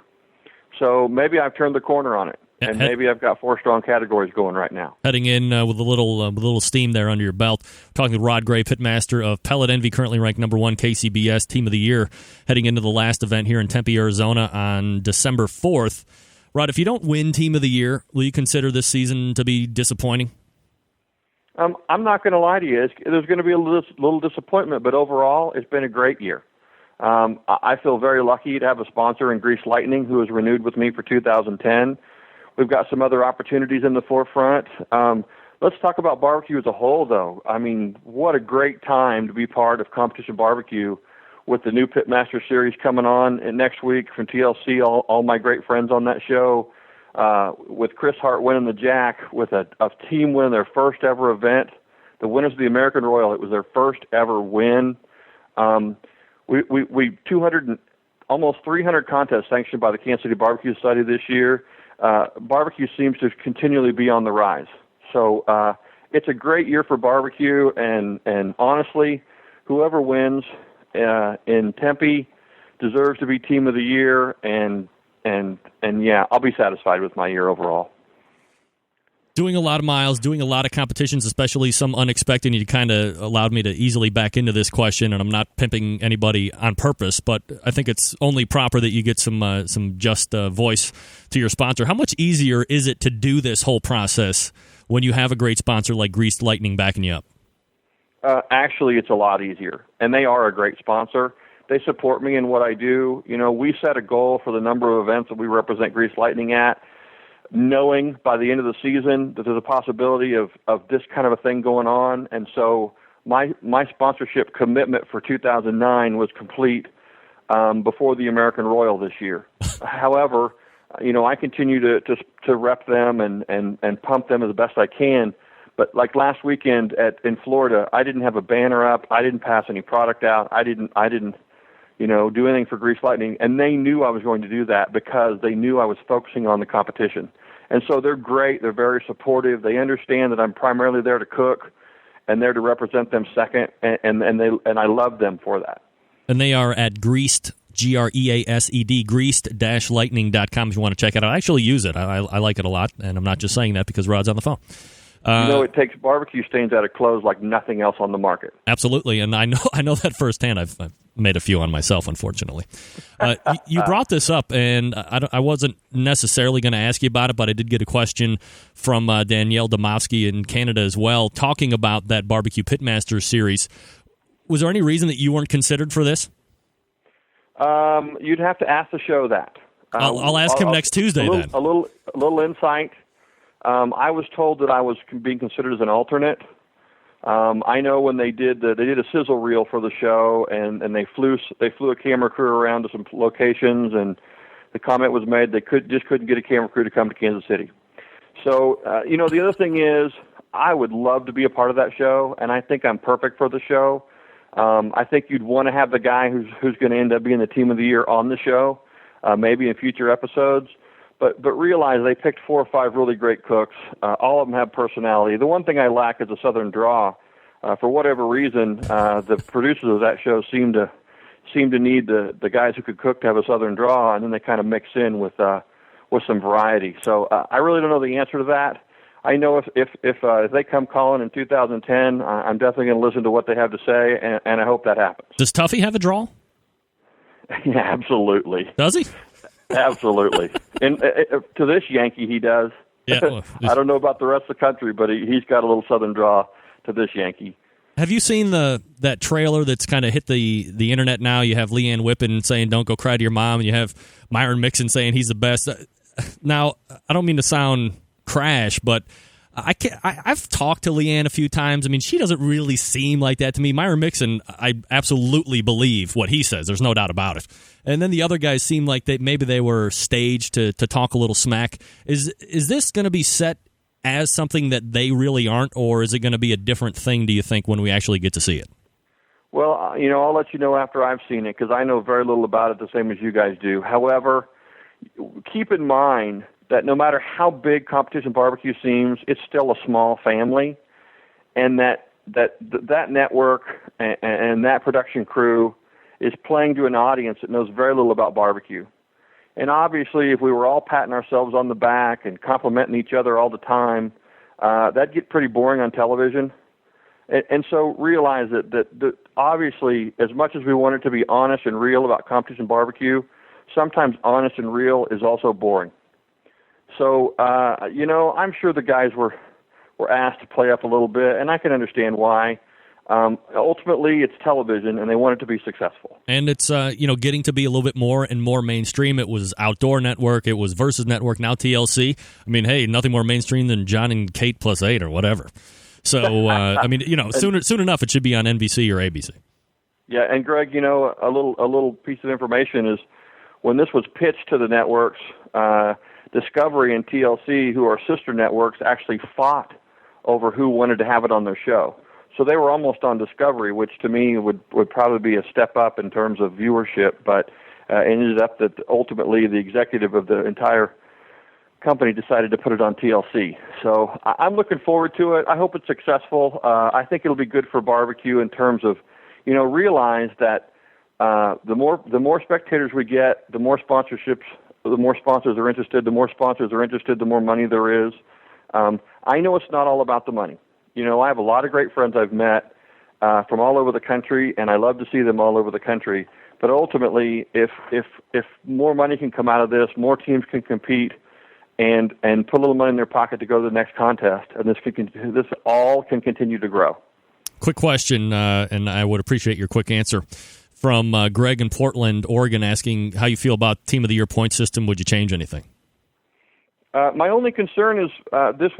So maybe I've turned the corner on it. And maybe I've got 4 strong categories going right now. Heading in with a little steam there under your belt. Talking with Rod Gray, pitmaster of Pellet Envy, currently ranked number 1 KCBS Team of the Year, heading into the last event here in Tempe, Arizona on December 4th. Rod, if you don't win Team of the Year, will you consider this season to be disappointing? I'm not going to lie to you. There's going to be a little disappointment, but overall, it's been a great year. I feel very lucky to have a sponsor in Grease Lightning who has renewed with me for 2010. We've got some other opportunities in the forefront. Let's talk about barbecue as a whole, though. I mean, what a great time to be part of Competition Barbecue with the new Pitmaster Series coming on next week from TLC, all my great friends on that show. with Chris Hart winning the Jack, with a team winning their first ever event, the winners of the American Royal. It was their first ever win. We 200 and almost 300 contests sanctioned by the Kansas City Barbecue Society this year. Barbecue seems to continually be on the rise. So it's a great year for barbecue, and honestly, whoever wins in Tempe deserves to be Team of the Year, and yeah, I'll be satisfied with my year overall. Doing a lot of miles, doing a lot of competitions, especially some unexpected. You kind of allowed me to easily back into this question, and I'm not pimping anybody on purpose, but I think it's only proper that you get some just voice to your sponsor. How much easier is it to do this whole process when you have a great sponsor like Greased Lightning backing you up? Actually, it's a lot easier, and they are a great sponsor. They support me in what I do. You know, we set a goal for the number of events that we represent Greased Lightning at, knowing by the end of the season that there's a possibility of this kind of a thing going on. And so my sponsorship commitment for 2009 was complete before the American Royal this year. However, you know, I continue to rep them and pump them as best I can. But like last weekend in Florida, I didn't have a banner up. I didn't pass any product out. I didn't do anything for Greased Lightning, and they knew I was going to do that because they knew I was focusing on the competition. And so they're great. They're very supportive. They understand that I'm primarily there to cook and there to represent them second, and I love them for that. And they are at Greased, Greased, greased-lightning.com if you want to check it out. I actually use it. I like it a lot, and I'm not just saying that because Rod's on the phone. It takes barbecue stains out of clothes like nothing else on the market. Absolutely, and I know that firsthand. I've made a few on myself, unfortunately. You brought this up, and I wasn't necessarily going to ask you about it, but I did get a question from Danielle Domofsky in Canada as well, talking about that Barbecue Pitmaster series. Was there any reason that you weren't considered for this? You'd have to ask the show that. I'll ask him next Tuesday then. A little insight. I was told that I was being considered as an alternate. I know when they did a sizzle reel for the show, and they flew a camera crew around to some locations, and the comment was made they just couldn't get a camera crew to come to Kansas City. So the other thing is I would love to be a part of that show, and I think I'm perfect for the show. I think you'd want to have the guy who's going to end up being the Team of the Year on the show, maybe in future episodes. But realize they picked 4 or 5 really great cooks. All of them have personality. The one thing I lack is a Southern draw. For whatever reason, the producers of that show seem to need the guys who could cook to have a Southern draw, and then they kind of mix in with some variety. So I really don't know the answer to that. I know if they come calling in 2010, I'm definitely going to listen to what they have to say, and I hope that happens. Does Tuffy have a draw? Yeah, absolutely. Does he? Absolutely. And to this Yankee, he does. Yeah, well, I don't know about the rest of the country, but he's got a little Southern draw to this Yankee. Have you seen that trailer that's kind of hit the internet now? You have Leanne Whippen saying, "Don't go cry to your mom," and you have Myron Mixon saying he's the best. Now, I don't mean to sound crash, but I've talked to Leanne a few times. I mean, she doesn't really seem like that to me. Myron Mixon, I absolutely believe what he says. There's no doubt about it. And then the other guys seem like maybe they were staged to talk a little smack. Is this going to be set as something that they really aren't, or is it going to be a different thing, do you think, when we actually get to see it? Well, I'll let you know after I've seen it, because I know very little about it, the same as you guys do. However, keep in mind that no matter how big Competition Barbecue seems, it's still a small family, and that network and that production crew is playing to an audience that knows very little about barbecue. And obviously, if we were all patting ourselves on the back and complimenting each other all the time, that'd get pretty boring on television. And so realize that obviously, as much as we want it to be honest and real about Competition Barbecue, sometimes honest and real is also boring. So, I'm sure the guys were asked to play up a little bit, and I can understand why. Ultimately, it's television, and they want it to be successful. And it's, getting to be a little bit more and more mainstream. It was Outdoor Network. It was Versus Network, now TLC. I mean, hey, nothing more mainstream than John and Kate plus 8 or whatever. So, soon enough, it should be on NBC or ABC. Yeah, and Greg, a little piece of information is when this was pitched to the networks, Discovery and TLC, who are sister networks, actually fought over who wanted to have it on their show. So they were almost on Discovery, which to me would probably be a step up in terms of viewership, but it ended up that ultimately the executive of the entire company decided to put it on TLC. So I'm looking forward to it. I hope it's successful. I think it'll be good for barbecue in terms of, realize that the more spectators we get, the more sponsorships, the more sponsors are interested. The more sponsors are interested, the more money there is. I know it's not all about the money. I have a lot of great friends I've met from all over the country, and I love to see them all over the country. But ultimately, if more money can come out of this, more teams can compete, and put a little money in their pocket to go to the next contest, and this all can continue to grow. Quick question, and I would appreciate your quick answer. From Greg in Portland, Oregon, asking how you feel about Team of the Year point system. Would you change anything? My only concern is this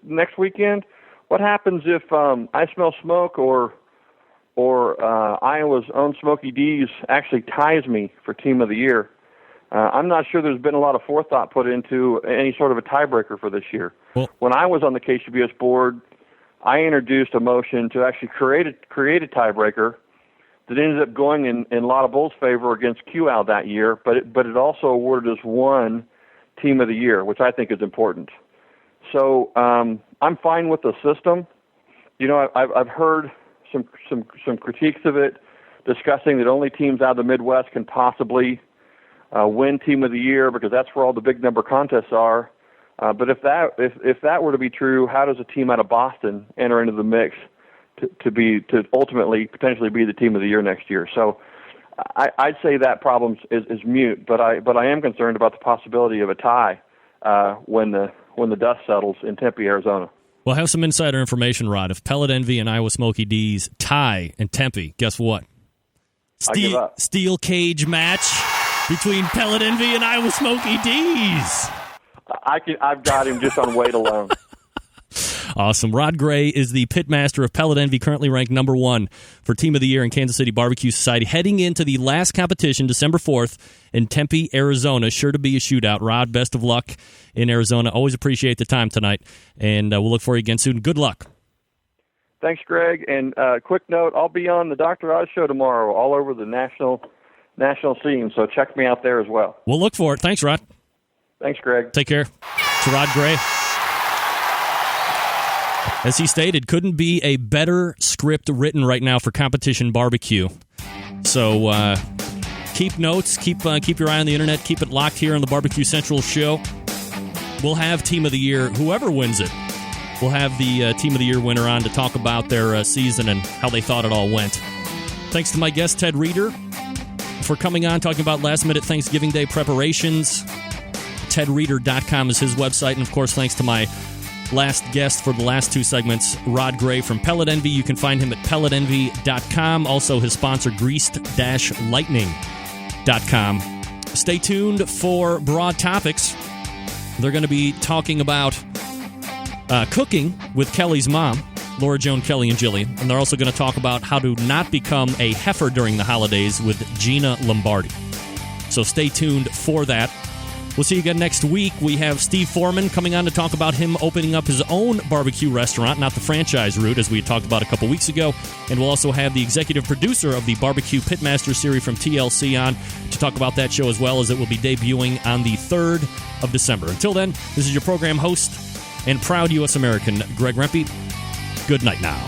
next weekend, what happens if I Smell Smoke or Iowa's own Smokey D's actually ties me for Team of the Year? I'm not sure there's been a lot of forethought put into any sort of a tiebreaker for this year. Well, when I was on the KCBS board, I introduced a motion to actually create a tiebreaker that ended up going in Lotta Bull's favor against QAL that year, but it also awarded us one Team of the Year, which I think is important. So I'm fine with the system. I've heard some critiques of it, discussing that only teams out of the Midwest can possibly win Team of the Year because that's where all the big number contests are. But if that were to be true, how does a team out of Boston enter into the mix to ultimately potentially be the Team of the Year next year? So I'd say that problem is mute. But I am concerned about the possibility of a tie when the dust settles in Tempe, Arizona. Well, have some insider information, Rod. If Pellet Envy and Iowa Smokey D's tie in Tempe, guess what? Steel cage match between Pellet Envy and Iowa Smokey D's. I've got him just on weight alone. Awesome. Rod Gray is the pitmaster of Pellet Envy, currently ranked number 1 for Team of the Year in Kansas City Barbecue Society. Heading into the last competition, December 4th, in Tempe, Arizona. Sure to be a shootout. Rod, best of luck in Arizona. Always appreciate the time tonight, and we'll look for you again soon. Good luck. Thanks, Greg. And quick note, I'll be on the Dr. Oz show tomorrow all over the national scene, so check me out there as well. We'll look for it. Thanks, Rod. Thanks, Greg. Take care. It's Rod Gray. As he stated, couldn't be a better script written right now for Competition Barbecue. So keep notes, keep your eye on the internet, keep it locked here on the Barbecue Central show. We'll have Team of the Year, whoever wins it. We'll have the Team of the Year winner on to talk about their season and how they thought it all went. Thanks to my guest, Ted Reeder, for coming on, talking about last-minute Thanksgiving Day preparations. TedReeder.com is his website. And, of course, thanks to my last guest for the last 2 segments, Rod Gray from Pellet Envy. You can find him at pelletenvy.com. Also, his sponsor, greased-lightning.com. Stay tuned for Broad Topics. They're going to be talking about cooking with Kelly's mom, Laura Joan Kelly and Jillian. And they're also going to talk about how to not become a heifer during the holidays with Gina Lombardi. So stay tuned for that. We'll see you again next week. We have Steve Foreman coming on to talk about him opening up his own barbecue restaurant, not the franchise route, as we talked about a couple weeks ago. And we'll also have the executive producer of the Barbecue Pitmaster series from TLC on to talk about that show, as well as it will be debuting on the 3rd of December. Until then, this is your program host and proud U.S. American, Greg Rempe. Good night now.